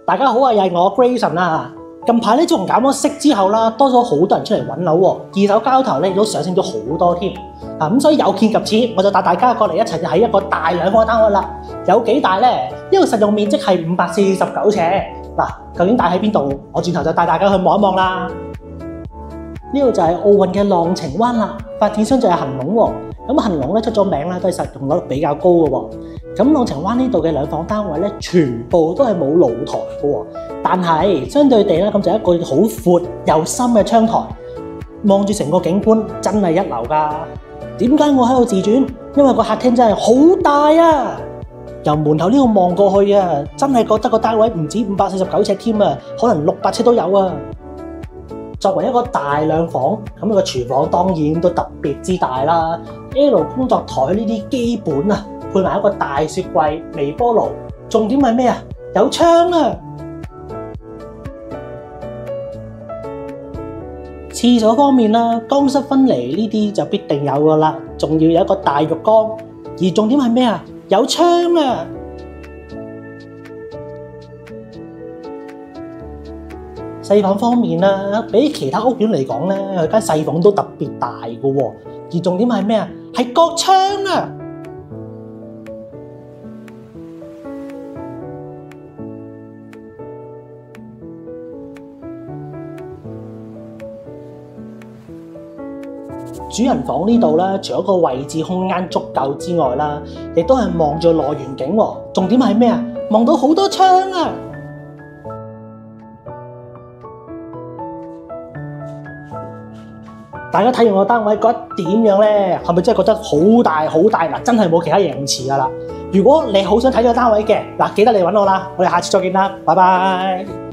大家好啊，又係我 Grayson 啦。近排咧自從減咗息之後啦，多咗好多人出嚟揾樓喎，二手交投咧亦都上升咗好多添。咁所以有見及此，我就帶大家過嚟一齊睇一個大兩房單位啦。有幾大咧？呢個實用面積係549尺。嗱，究竟大喺邊度？我轉頭就帶大家去望一望啦。呢度就係奧運嘅浪程灣啦，發展商就係恒隆喎。咁恒隆咧出咗名啦，都係實用率比較高嘅喎。咁浪程灣呢度嘅兩房單位咧，全部都係冇露台嘅喎。但係相對地咧，咁就一個好闊又深嘅窗台，望住成個景觀真係一流㗎。點解我喺度自轉？因為個客廳真係好大啊！由門口呢度望過去啊，真係覺得個單位唔止549尺添啊，可能600尺都有啊！作為一個大兩房，咁個廚房當然都特別之大啦。L 工作台呢啲基本啊，配埋一個大雪櫃、微波爐，重點係咩啊？有窗啊！廁所方面啦，乾濕分離呢啲就必定有噶啦，仲要有一個大浴缸，而重點係咩啊？有窗啊！細房方面啦，比其他屋苑嚟講咧，佢間細房都特別大嘅喎。而重點係咩啊？係角窗啊！主人房呢度啦，除咗個位置空間足夠之外啦，亦都係望住內園景喎。重點係咩啊？望到好多窗啊！大家睇完我單位覺得點樣咧？係咪真係覺得好大好大嗱？真係冇其他形容詞噶啦！如果你好想睇咗單位嘅嗱，記得嚟揾我啦！我哋下次再見啦，拜拜。